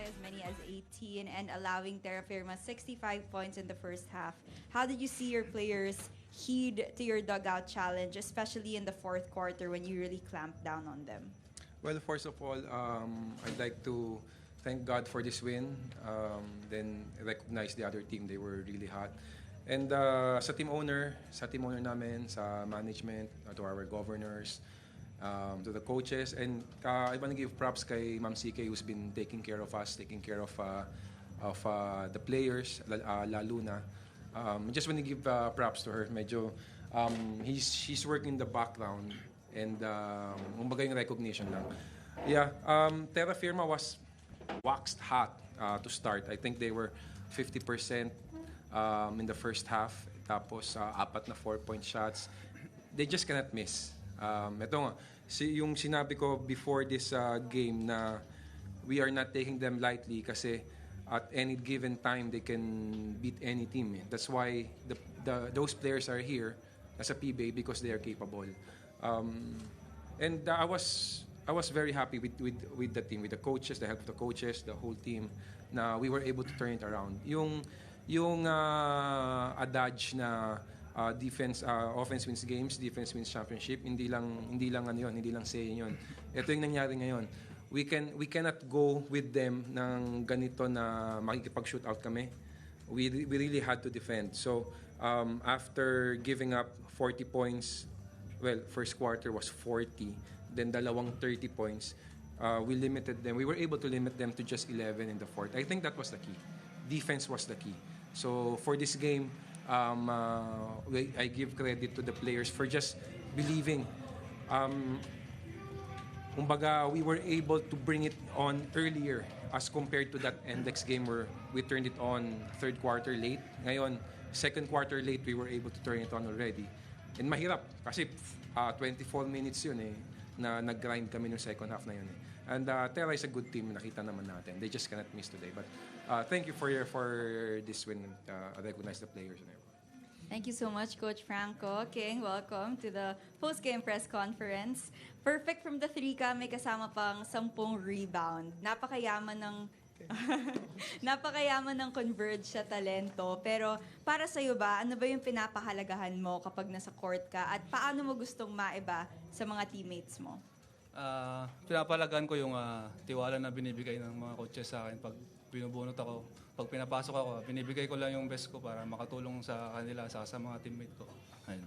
by as many as 18 and allowing Terra Firma 65 points in the first half. How did you see your players heed to your dugout challenge, especially in the fourth quarter when you really clamped down on them? Well, first of all, I'd like to thank God for this win. Then recognize the other team; they were really hot. And sa team owner namin, sa management, to our governors, to the coaches, and I want to give props kay Ma'am CK who's been taking care of us, taking care of the players, lalo na. Just want to give props to her. Medyo she's working in the background and kumbaga yung recognition lang. Yeah, Terra Firma was waxed hot to start. I think they were 50% in the first half. Tapos apat na 4-point shots. They just cannot miss. Ito nga, yung sinabi ko before this game na we are not taking them lightly kasi at any given time they can beat any team. That's why those players are here as a PBA because they are capable. And I was very happy with the team, with the coaches, the help of the coaches, the whole team, na we were able to turn it around. Yung adage na offense wins games, defense wins championship, hindi lang ano yun, hindi lang saying yun. Ito yung nangyari ngayon. We cannot go with them ng ganito na makikipag-shoot out kami. We really had to defend. So after giving up 40 points, well, first quarter was 40, then dalawang 30 points, we limited them. We were able to limit them to just 11 in the fourth. I think that was the key. Defense was the key. So for this game, I give credit to the players for just believing. Kumbaga, we were able to bring it on earlier as compared to that Index game where we turned it on third quarter late. Ngayon, second quarter late, we were able to turn it on already. And mahirap kasi 24 minutes yun na nag-grind kami ng second half na yun. And Terra is a good team, nakita naman natin. They just cannot miss today. But thank you for this win. I recognize the players and everyone. Thank you so much, Coach Franco. King, welcome to the post-game press conference. Perfect from the three ka, may kasama pang 10 rebound. Napakayaman ng Converge sa talento. Pero para sa'yo ba, ano ba yung pinapahalagahan mo kapag nasa court ka? At paano mo gustong maiba sa mga teammates mo? Pinapalagaan ko yung tiwala na binibigay ng mga coaches sa akin pag binubunot ako. Pag pinapasok ako, binibigay ko lang yung best ko para makatulong sa kanila, sa mga teammate ko. Ayun.